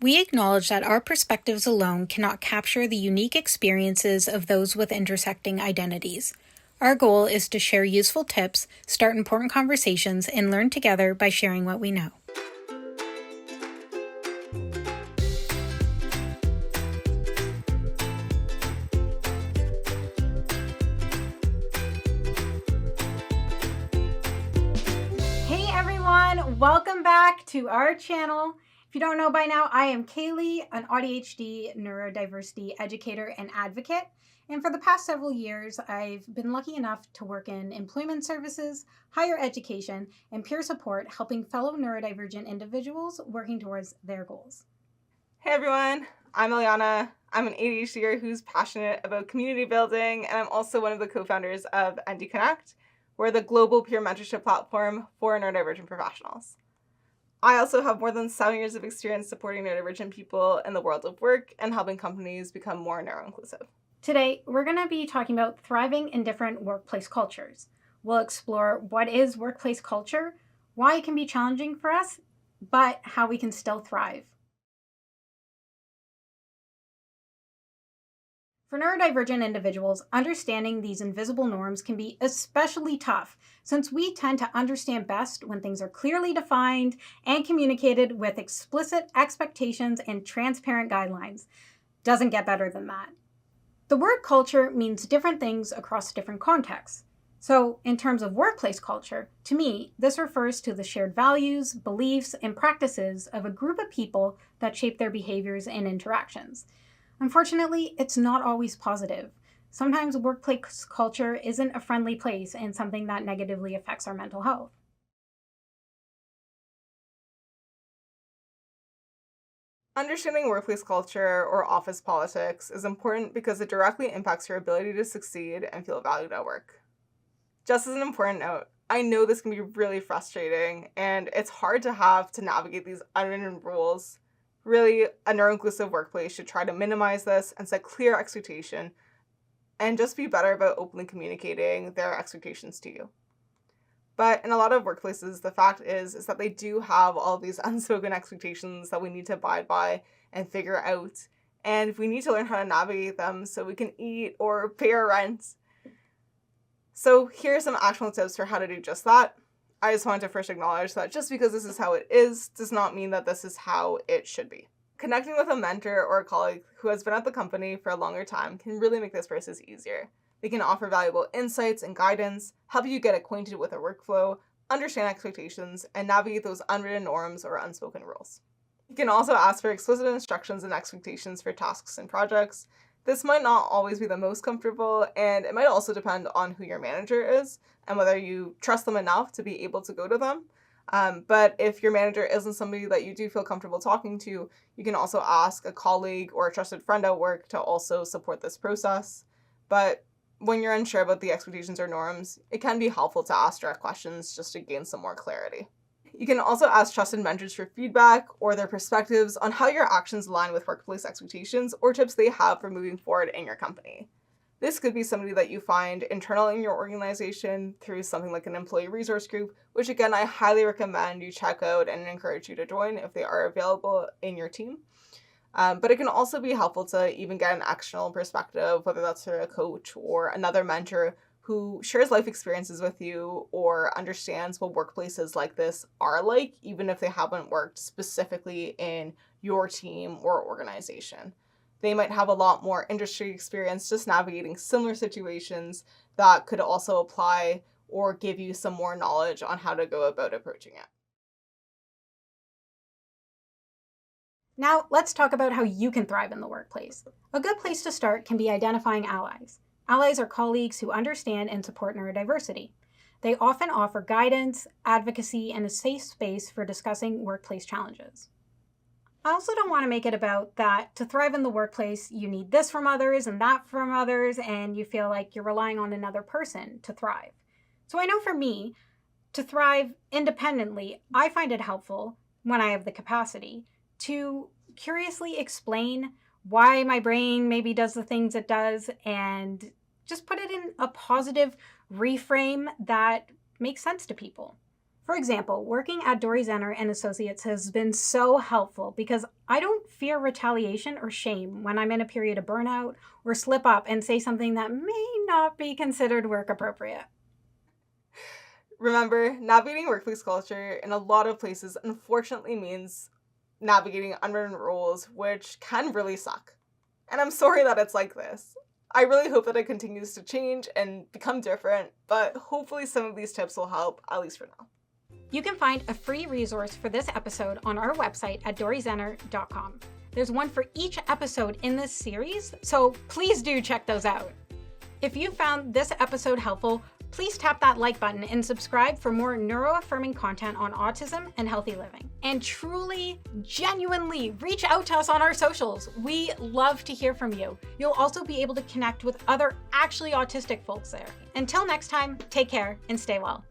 We acknowledge that our perspectives alone cannot capture the unique experiences of those with intersecting identities. Our goal is to share useful tips, start important conversations, and learn together by sharing what we know. Hey everyone, welcome back to our channel. If you don't know by now, I am Kaylee, an ADHD neurodiversity educator and advocate. And for the past several years, I've been lucky enough to work in employment services, higher education, and peer support, helping fellow neurodivergent individuals working towards their goals. Hey everyone, I'm Eliana. I'm an ADHDer who's passionate about community building, and I'm also one of the co-founders of ND Connect. We're the global peer mentorship platform for neurodivergent professionals. I also have more than 7 years of experience supporting neurodivergent people in the world of work and helping companies become more neuro-inclusive. Today, we're going to be talking about thriving in different workplace cultures. We'll explore what is workplace culture, why it can be challenging for us, but how we can still thrive. For neurodivergent individuals, understanding these invisible norms can be especially tough, since we tend to understand best when things are clearly defined and communicated with explicit expectations and transparent guidelines. Doesn't get better than that. The word culture means different things across different contexts. So, in terms of workplace culture, to me, this refers to the shared values, beliefs, and practices of a group of people that shape their behaviors and interactions. Unfortunately, it's not always positive. Sometimes workplace culture isn't a friendly place and something that negatively affects our mental health. Understanding workplace culture or office politics is important because it directly impacts your ability to succeed and feel valued at work. Just as an important note, I know this can be really frustrating and it's hard to have to navigate these unwritten rules. Really, a neuro-inclusive workplace should try to minimize this and set clear expectation and just be better about openly communicating their expectations to you. But in a lot of workplaces, the fact is that they do have all these unspoken expectations that we need to abide by and figure out. And we need to learn how to navigate them so we can eat or pay our rent. So here are some actionable tips for how to do just that. I just wanted to first acknowledge that just because this is how it is does not mean that this is how it should be. Connecting with a mentor or a colleague who has been at the company for a longer time can really make this process easier. They can offer valuable insights and guidance, help you get acquainted with a workflow, understand expectations, and navigate those unwritten norms or unspoken rules. You can also ask for explicit instructions and expectations for tasks and projects. This might not always be the most comfortable, and it might also depend on who your manager is and whether you trust them enough to be able to go to them. But if your manager isn't somebody that you do feel comfortable talking to, you can also ask a colleague or a trusted friend at work to also support this process. But when you're unsure about the expectations or norms, it can be helpful to ask direct questions just to gain some more clarity. You can also ask trusted mentors for feedback or their perspectives on how your actions align with workplace expectations or tips they have for moving forward in your company. This could be somebody that you find internal in your organization through something like an employee resource group, which again, I highly recommend you check out and encourage you to join if they are available in your team. But it can also be helpful to even get an external perspective, whether that's through a coach or another mentor who shares life experiences with you or understands what workplaces like this are like, even if they haven't worked specifically in your team or organization. They might have a lot more industry experience just navigating similar situations that could also apply or give you some more knowledge on how to go about approaching it. Now, let's talk about how you can thrive in the workplace. A good place to start can be identifying allies. Allies are colleagues who understand and support neurodiversity. They often offer guidance, advocacy, and a safe space for discussing workplace challenges. I also don't want to make it about that to thrive in the workplace, you need this from others and that from others, and you feel like you're relying on another person to thrive. So I know for me, to thrive independently, I find it helpful, when I have the capacity, to curiously explain why my brain maybe does the things it does and just put it in a positive reframe that makes sense to people. For example, working at Dory Zenner and Associates has been so helpful because I don't fear retaliation or shame when I'm in a period of burnout or slip up and say something that may not be considered work appropriate. Remember, navigating workplace culture in a lot of places unfortunately means navigating unwritten rules, which can really suck. And I'm sorry that it's like this. I really hope that it continues to change and become different, but hopefully some of these tips will help, at least for now. You can find a free resource for this episode on our website at doryzenner.com. There's one for each episode in this series, so please do check those out. If you found this episode helpful, please tap that like button and subscribe for more neuroaffirming content on autism and healthy living. And truly, genuinely reach out to us on our socials. We love to hear from you. You'll also be able to connect with other actually autistic folks there. Until next time, take care and stay well.